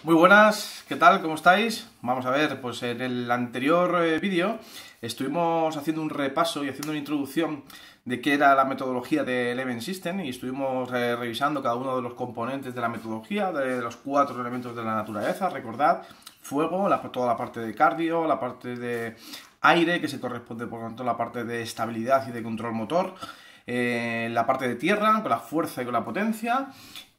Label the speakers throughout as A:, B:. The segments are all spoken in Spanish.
A: Muy buenas, ¿qué tal? ¿Cómo estáis? Vamos a ver, pues en el anterior vídeo estuvimos haciendo un repaso y haciendo una introducción de qué era la metodología de Eleven System y estuvimos revisando cada uno de los componentes de la metodología, de los 4 elementos de la naturaleza, recordad, fuego, toda la parte de cardio, la parte de aire, que se corresponde por lo tanto a la parte de estabilidad y de control motor, la parte de tierra, con la fuerza y con la potencia,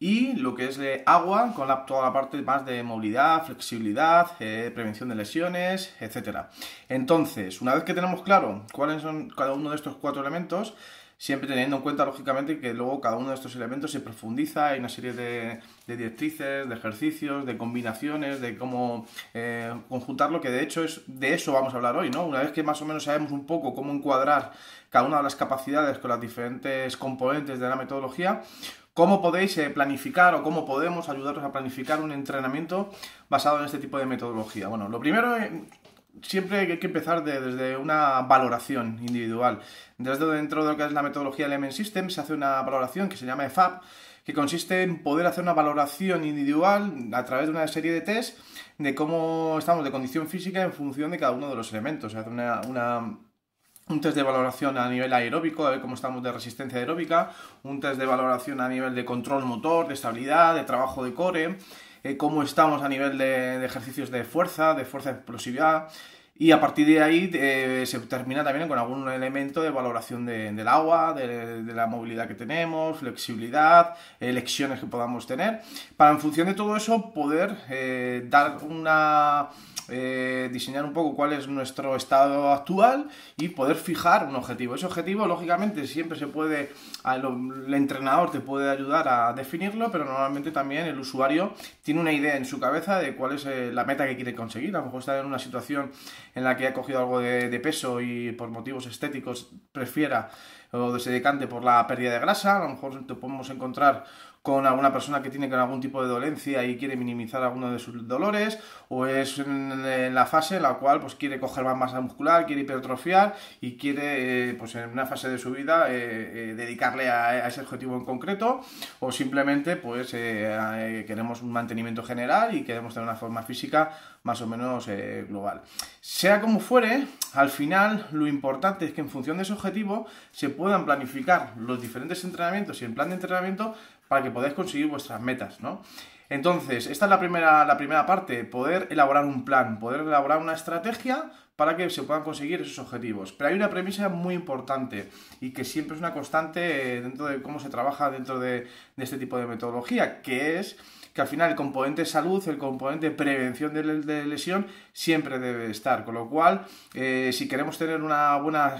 A: y lo que es de agua, con toda la parte más de movilidad, flexibilidad, prevención de lesiones, etcétera. Entonces, una vez que tenemos claro cuáles son cada uno de estos 4 elementos, siempre teniendo en cuenta, lógicamente, que luego cada uno de estos elementos se profundiza, hay una serie de directrices, de ejercicios, de combinaciones, de cómo conjuntarlo, que de hecho de eso vamos a hablar hoy, ¿no? Una vez que más o menos sabemos un poco cómo encuadrar cada una de las capacidades con las diferentes componentes de la metodología, ¿cómo podéis planificar o cómo podemos ayudaros a planificar un entrenamiento basado en este tipo de metodología? Bueno, lo primero, siempre hay que empezar desde una valoración individual. Dentro de lo que es la metodología Eleven System se hace una valoración que se llama EFAP, que consiste en poder hacer una valoración individual a través de una serie de test de cómo estamos de condición física en función de cada uno de los elementos. Se hace un test de valoración a nivel aeróbico, a ver cómo estamos de resistencia aeróbica, un test de valoración a nivel de control motor, de estabilidad, de trabajo de core, cómo estamos a nivel de ejercicios de fuerza explosividad, y a partir de ahí se termina también con algún elemento de valoración del agua, de la movilidad que tenemos, flexibilidad, lesiones que podamos tener, para en función de todo eso poder diseñar un poco cuál es nuestro estado actual y poder fijar un objetivo. Ese objetivo, lógicamente, siempre el entrenador te puede ayudar a definirlo, pero normalmente también el usuario tiene una idea en su cabeza de cuál es la meta que quiere conseguir. A lo mejor está en una situación en la que ha cogido algo de peso y por motivos estéticos prefiera o se decante por la pérdida de grasa. A lo mejor te podemos encontrar con alguna persona que tiene algún tipo de dolencia y quiere minimizar alguno de sus dolores, o es en la fase en la cual pues quiere coger más masa muscular, quiere hipertrofiar y quiere pues en una fase de su vida dedicarle a ese objetivo en concreto, o simplemente pues queremos un mantenimiento general y queremos tener una forma física más o menos global. Sea como fuere, al final lo importante es que en función de ese objetivo se puedan planificar los diferentes entrenamientos y el plan de entrenamiento para que podáis conseguir vuestras metas, ¿no? Entonces, esta es la primera parte, poder elaborar un plan, poder elaborar una estrategia para que se puedan conseguir esos objetivos. Pero hay una premisa muy importante y que siempre es una constante dentro de cómo se trabaja dentro de este tipo de metodología, que es que al final el componente salud, el componente prevención de lesión siempre debe estar, con lo cual si queremos tener una buena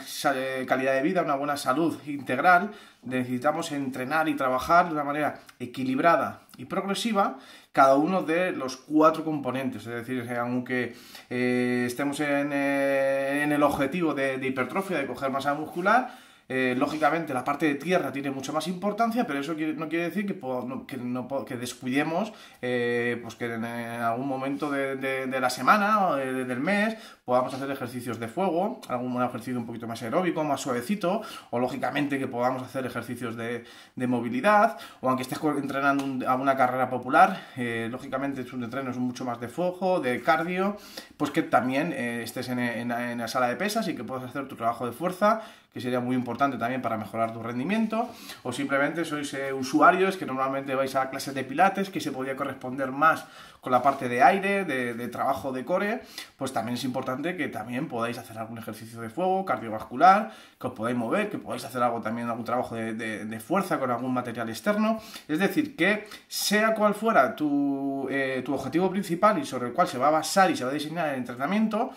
A: calidad de vida, una buena salud integral, necesitamos entrenar y trabajar de una manera equilibrada y progresiva cada uno de los 4 componentes. Es decir, aunque estemos en el objetivo de hipertrofia, de coger masa muscular, lógicamente la parte de tierra tiene mucha más importancia, pero eso no quiere decir que descuidemos pues que en algún momento de la semana o del mes podamos hacer ejercicios de fuego, algún ejercicio un poquito más aeróbico, más suavecito, o lógicamente que podamos hacer ejercicios de movilidad, o aunque estés entrenando a una carrera popular, lógicamente tus entrenos son mucho más de fuego, de cardio, pues que también estés en la sala de pesas y que puedas hacer tu trabajo de fuerza, que sería muy importante también para mejorar tu rendimiento, o simplemente sois usuarios que normalmente vais a clases de pilates, que se podría corresponder más con la parte de aire, de trabajo de core, pues también es importante que también podáis hacer algún ejercicio de fuego, cardiovascular, que os podáis mover, que podáis hacer algún trabajo de fuerza con algún material externo. Es decir, que sea cual fuera tu objetivo principal y sobre el cual se va a basar y se va a diseñar el entrenamiento,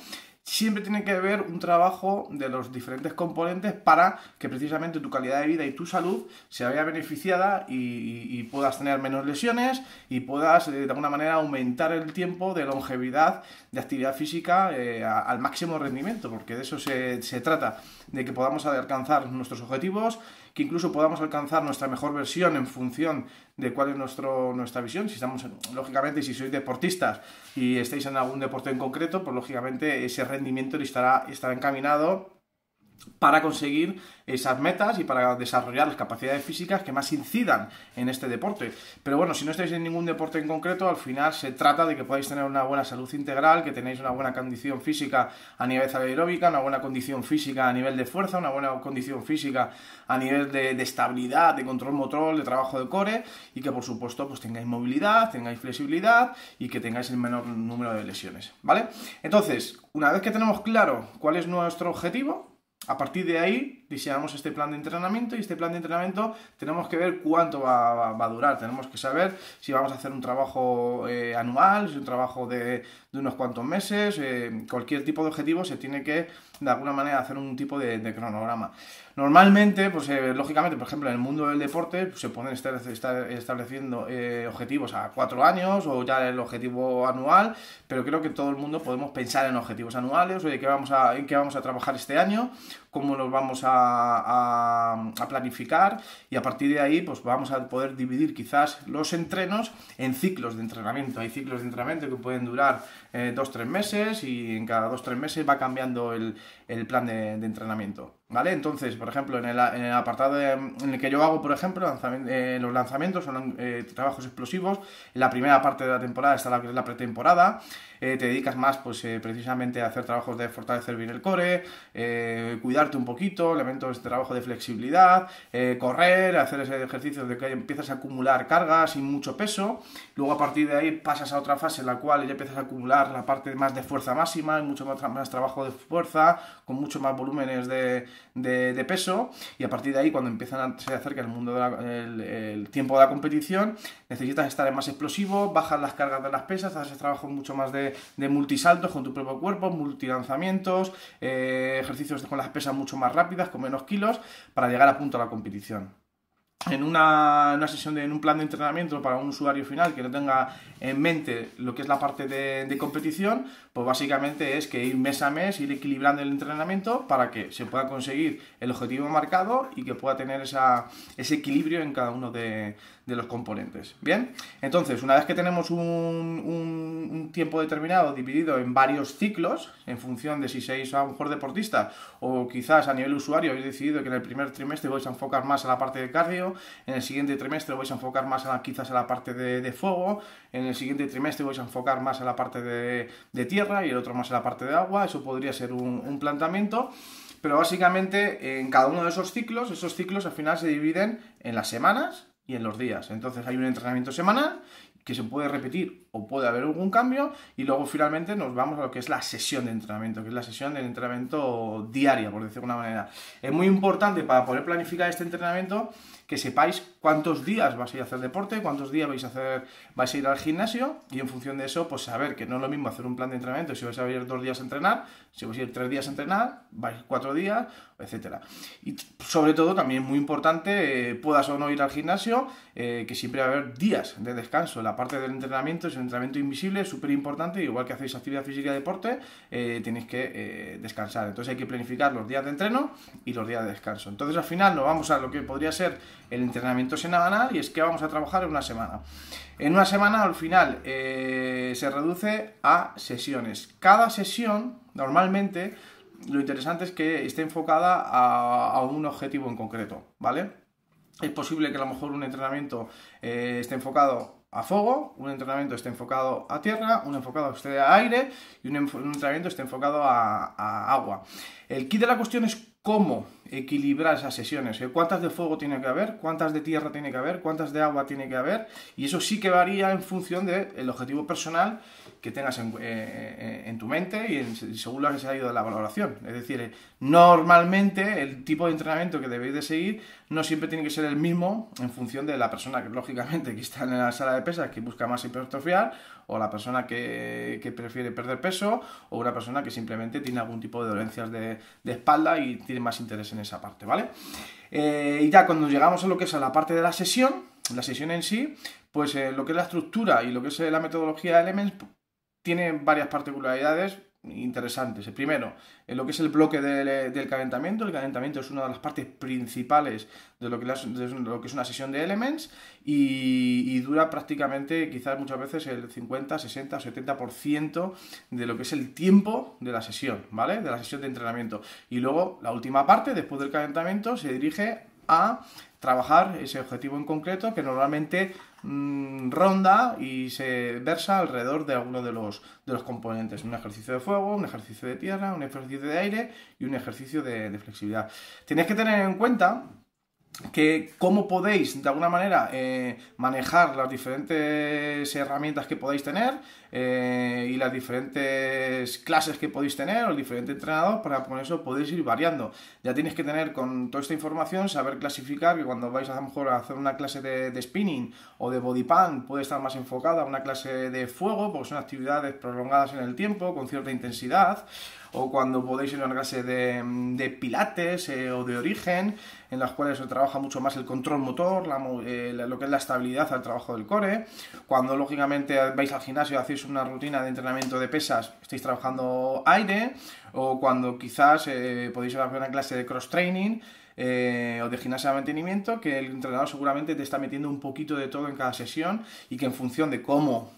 A: siempre tiene que haber un trabajo de los diferentes componentes para que precisamente tu calidad de vida y tu salud se vea beneficiada y puedas tener menos lesiones y puedas de alguna manera aumentar el tiempo de longevidad de actividad física al máximo rendimiento, porque de eso se trata, de que podamos alcanzar nuestros objetivos, que incluso podamos alcanzar nuestra mejor versión en función de cuál es nuestra visión. Si estamos, lógicamente, si sois deportistas y estáis en algún deporte en concreto, pues lógicamente ese rendimiento estará encaminado para conseguir esas metas y para desarrollar las capacidades físicas que más incidan en este deporte. Pero bueno, si no estáis en ningún deporte en concreto, al final se trata de que podáis tener una buena salud integral, que tenéis una buena condición física a nivel aeróbica, una buena condición física a nivel de fuerza, una buena condición física a nivel de estabilidad, de control motor, de trabajo de core, y que por supuesto pues tengáis movilidad, tengáis flexibilidad y que tengáis el menor número de lesiones, ¿vale? Entonces, una vez que tenemos claro cuál es nuestro objetivo, a partir de ahí diseñamos este plan de entrenamiento, y este plan de entrenamiento tenemos que ver cuánto va a durar. Tenemos que saber si vamos a hacer un trabajo anual, si un trabajo de unos cuantos meses. Cualquier tipo de objetivo se tiene que, de alguna manera, hacer un tipo de cronograma. Normalmente, pues lógicamente, por ejemplo, en el mundo del deporte pues, se pueden estar estableciendo objetivos a 4 años o ya el objetivo anual, pero creo que todo el mundo podemos pensar en objetivos anuales, o de en qué vamos a trabajar este año, cómo los vamos a planificar, y a partir de ahí pues vamos a poder dividir quizás los entrenos en ciclos de entrenamiento. Hay ciclos de entrenamiento que pueden durar 2-3 meses, y en cada 2-3 meses va cambiando el plan de entrenamiento, ¿vale? Entonces, por ejemplo, en el apartado en el que yo hago, por ejemplo, los lanzamientos son trabajos explosivos. En la primera parte de la temporada está la pretemporada. Te dedicas más pues precisamente a hacer trabajos de fortalecer bien el core, cuidarte un poquito, elementos de trabajo de flexibilidad, correr, hacer ese ejercicio de que empiezas a acumular cargas y mucho peso. Luego a partir de ahí pasas a otra fase en la cual ya empiezas a acumular la parte más de fuerza máxima, y mucho más trabajo de fuerza, con mucho más volúmenes de peso, y a partir de ahí, cuando se acerca el mundo el tiempo de la competición, necesitas estar más explosivo, bajas las cargas de las pesas, haces trabajo mucho más de multisaltos con tu propio cuerpo, multilanzamientos, ejercicios con las pesas mucho más rápidas, con menos kilos, para llegar a punto a la competición. En una sesión en un plan de entrenamiento para un usuario final que no tenga en mente lo que es la parte de competición, pues básicamente es que ir mes a mes, ir equilibrando el entrenamiento para que se pueda conseguir el objetivo marcado y que pueda tener ese equilibrio en cada uno de los componentes. Bien, entonces una vez que tenemos un tiempo determinado dividido en varios ciclos, en función de si sois a lo mejor deportistas o quizás a nivel usuario habéis decidido que en el primer trimestre vais a enfocar más a la parte de cardio, en el siguiente trimestre vais a enfocar más quizás a la parte de fuego, en el siguiente trimestre vais a enfocar más a la parte de tierra y el otro más a la parte de agua. Eso podría ser un planteamiento, pero básicamente en cada uno de esos ciclos al final se dividen en las semanas y en los días. Entonces hay un entrenamiento semanal que se puede repetir o puede haber algún cambio, y luego finalmente nos vamos a lo que es la sesión de entrenamiento, que es la sesión de entrenamiento diaria, por decirlo de una manera. Es muy importante para poder planificar este entrenamiento que sepáis cuántos días vais a ir a hacer deporte, cuántos días vais a ir al gimnasio, y en función de eso, pues saber que no es lo mismo hacer un plan de entrenamiento si vais a ir 2 días a entrenar, si vais a ir 3 días a entrenar, vais 4 días, etcétera. Y sobre todo, también muy importante, puedas o no ir al gimnasio, que siempre va a haber días de descanso. La parte del entrenamiento es el entrenamiento invisible, es súper importante, igual que hacéis actividad física y deporte, tenéis que descansar. Entonces hay que planificar los días de entreno y los días de descanso. Entonces al final nos vamos a lo que podría ser el entrenamiento semanal, y es que vamos a trabajar en una semana. En una semana al final se reduce a sesiones. Cada sesión normalmente lo interesante es que esté enfocada a un objetivo en concreto, ¿vale? Es posible que a lo mejor un entrenamiento esté enfocado a fuego, un entrenamiento esté enfocado a tierra, un enfocado esté a aire y un entrenamiento esté enfocado a agua. El kit de la cuestión es cómo equilibrar esas sesiones, cuántas de fuego tiene que haber, cuántas de tierra tiene que haber, cuántas de agua tiene que haber, y eso sí que varía en función del objetivo personal que tengas en tu mente y según lo que se ha ido de la valoración. Es decir, normalmente el tipo de entrenamiento que debéis de seguir no siempre tiene que ser el mismo en función de la persona que lógicamente que está en la sala de pesas, que busca más hipertrofiar, o la persona que prefiere perder peso, o una persona que simplemente tiene algún tipo de dolencias de espalda y tiene más interés en esa parte, ¿vale? Y ya cuando llegamos a lo que es a la parte de la sesión en sí, pues lo que es la estructura y lo que es la metodología de Elements tiene varias particularidades interesantes. El primero, en lo que es el bloque del calentamiento. El calentamiento es una de las partes principales de lo que es una sesión de Elements y dura prácticamente, quizás muchas veces, el 50, 60 o 70% de lo que es el tiempo de la sesión, ¿vale? De la sesión de entrenamiento. Y luego, la última parte, después del calentamiento, se dirige a trabajar ese objetivo en concreto que normalmente ronda y se versa alrededor de alguno de los componentes. Un ejercicio de fuego, un ejercicio de tierra, un ejercicio de aire y un ejercicio de flexibilidad. Tenéis que tener en cuenta que cómo podéis de alguna manera manejar las diferentes herramientas que podáis tener y las diferentes clases que podéis tener o el diferente entrenador, para con eso podéis ir variando. Ya tenéis que tener con toda esta información, saber clasificar, que cuando vais a lo mejor a hacer una clase de spinning o de body pump puede estar más enfocada a una clase de fuego, porque son actividades prolongadas en el tiempo, con cierta intensidad, o cuando podéis ir a una clase de pilates o de origen, en las cuales se trabaja mucho más el control motor, lo que es la estabilidad al trabajo del core. Cuando lógicamente vais al gimnasio y hacéis una rutina de entrenamiento de pesas, estáis trabajando aire, o cuando quizás podéis hacer una clase de cross training o de gimnasia de mantenimiento, que el entrenador seguramente te está metiendo un poquito de todo en cada sesión y que en función de cómo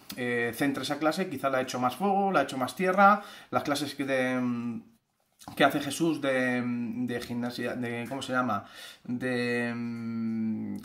A: centre esa clase, quizás la ha hecho más fuego, la ha hecho más tierra, las clases que hace Jesús de gimnasia, ¿cómo se llama? De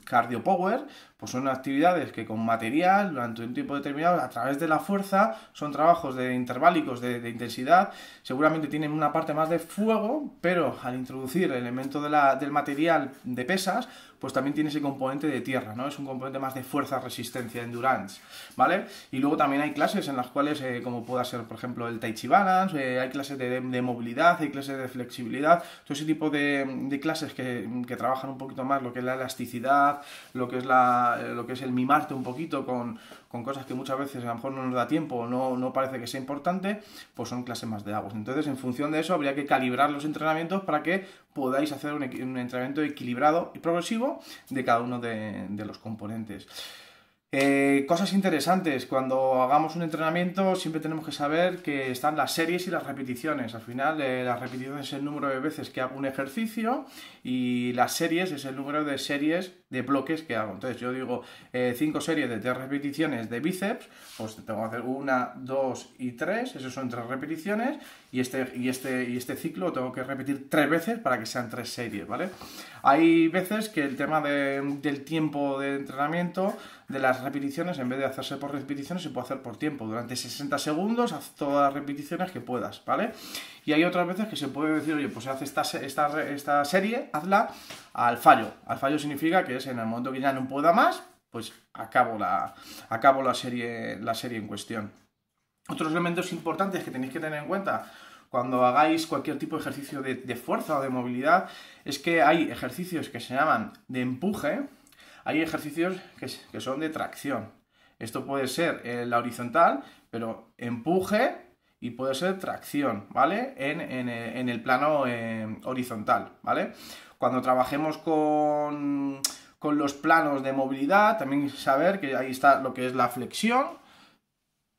A: cardio power, pues son actividades que con material, durante un tiempo determinado, a través de la fuerza, son trabajos de interválicos de intensidad, seguramente tienen una parte más de fuego, pero al introducir el elemento del material de pesas, pues también tiene ese componente de tierra, ¿no? Es un componente más de fuerza, resistencia, endurance, ¿vale? Y luego también hay clases en las cuales, como pueda ser, por ejemplo, el Tai Chi Balance, hay clases de movilidad, hay clases de flexibilidad, todo ese tipo de clases que trabajan un poquito más lo que es la elasticidad, lo que es el mimarte un poquito con cosas que muchas veces a lo mejor no nos da tiempo o no parece que sea importante, pues son clases más de aguas. Entonces, en función de eso, habría que calibrar los entrenamientos para que podáis hacer un entrenamiento equilibrado y progresivo de cada uno de los componentes. Cosas interesantes, cuando hagamos un entrenamiento siempre tenemos que saber que están las series y las repeticiones. Al final las repeticiones es el número de veces que hago un ejercicio y las series es el número de series de bloques que hago. Entonces yo digo 5 series de 3 repeticiones de bíceps, pues tengo que hacer 1, 2 y 3, eso son 3 repeticiones y este ciclo tengo que repetir 3 veces para que sean 3 series, ¿vale? Hay veces que el tema del tiempo de entrenamiento, de las repeticiones, en vez de hacerse por repeticiones, se puede hacer por tiempo. Durante 60 segundos, haz todas las repeticiones que puedas, ¿vale? Y hay otras veces que se puede decir, oye, pues haz esta serie, hazla al fallo. Al fallo significa que es en el momento que ya no pueda más, pues acabo la serie en cuestión. Otros elementos importantes que tenéis que tener en cuenta cuando hagáis cualquier tipo de ejercicio de fuerza o de movilidad es que hay ejercicios que se llaman de empuje, hay ejercicios que son de tracción. Esto puede ser la horizontal, pero empuje, y puede ser tracción, ¿vale? En el plano horizontal, ¿vale? Cuando trabajemos con los planos de movilidad, también saber que ahí está lo que es la flexión,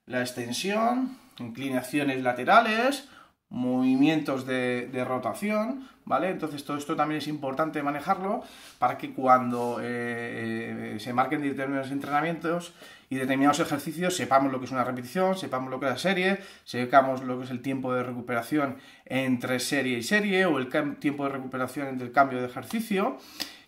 A: la extensión, inclinaciones laterales, movimientos de rotación, ¿vale? Entonces todo esto también es importante manejarlo para que cuando se marquen determinados entrenamientos y determinados ejercicios sepamos lo que es una repetición, sepamos lo que es la serie, sepamos lo que es el tiempo de recuperación entre serie y serie o el tiempo de recuperación entre el cambio de ejercicio,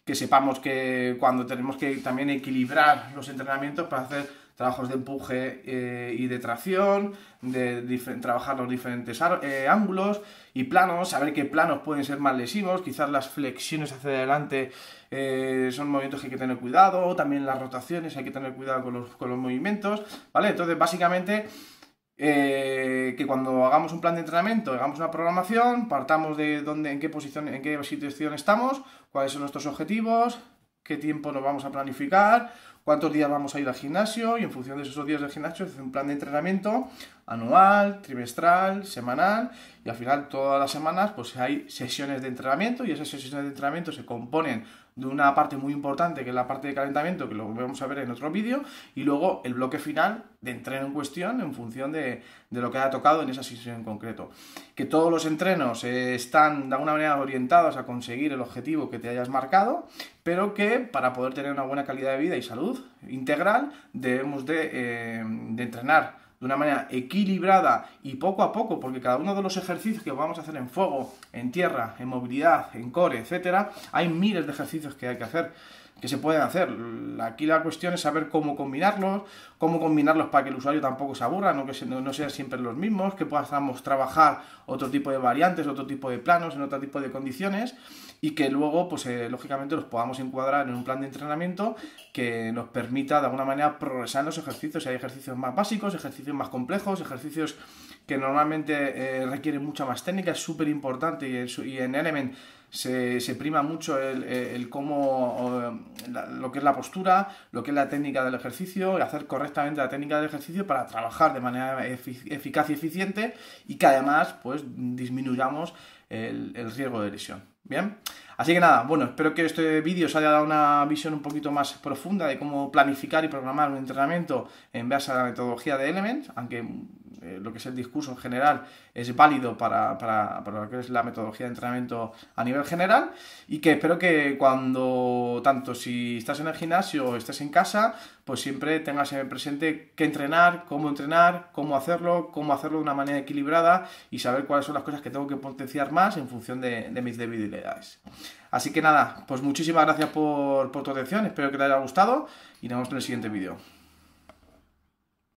A: que sepamos que cuando tenemos que también equilibrar los entrenamientos para hacer trabajos de empuje y de tracción, trabajar los diferentes ángulos y planos, saber qué planos pueden ser más lesivos, quizás las flexiones hacia adelante son movimientos que hay que tener cuidado, también las rotaciones hay que tener cuidado con los movimientos, ¿vale? Entonces, básicamente, que cuando hagamos un plan de entrenamiento, hagamos una programación, partamos de en qué situación estamos, cuáles son nuestros objetivos, qué tiempo nos vamos a planificar, cuántos días vamos a ir al gimnasio y en función de esos días del gimnasio hacer un plan de entrenamiento anual, trimestral, semanal y al final todas las semanas pues hay sesiones de entrenamiento y esas sesiones de entrenamiento se componen de una parte muy importante, que es la parte de calentamiento, que lo vamos a ver en otro vídeo, y luego el bloque final de entreno en cuestión en función de lo que haya tocado en esa sesión en concreto. Que todos los entrenos están de alguna manera orientados a conseguir el objetivo que te hayas marcado, pero que para poder tener una buena calidad de vida y salud integral debemos de entrenar de una manera equilibrada y poco a poco, porque cada uno de los ejercicios que vamos a hacer en fuego, en tierra, en movilidad, en core, etcétera, hay miles de ejercicios que hay que hacer, que se pueden hacer. Aquí la cuestión es saber cómo combinarlos para que el usuario tampoco se aburra, no sean siempre los mismos, que podamos trabajar otro tipo de variantes, otro tipo de planos, en otro tipo de condiciones, y que luego, pues lógicamente, los podamos encuadrar en un plan de entrenamiento que nos permita de alguna manera progresar en los ejercicios. Hay ejercicios más básicos, ejercicios más complejos, ejercicios que normalmente requieren mucha más técnica. Es súper importante y en Element se prima mucho el cómo, lo que es la postura, lo que es la técnica del ejercicio, y hacer correctamente la técnica del ejercicio para trabajar de manera eficaz y eficiente, y que además pues disminuyamos el riesgo de lesión. Bien, así que nada, bueno, espero que este vídeo os haya dado una visión un poquito más profunda de cómo planificar y programar un entrenamiento en base a la metodología de Element, aunque lo que es el discurso en general es válido para lo que es la metodología de entrenamiento a nivel general, y que espero que cuando, tanto si estás en el gimnasio o estés en casa, pues siempre tengas presente qué entrenar, cómo hacerlo de una manera equilibrada y saber cuáles son las cosas que tengo que potenciar más en función de mis debilidades. Así que nada, pues muchísimas gracias por tu atención, espero que te haya gustado y nos vemos en el siguiente vídeo.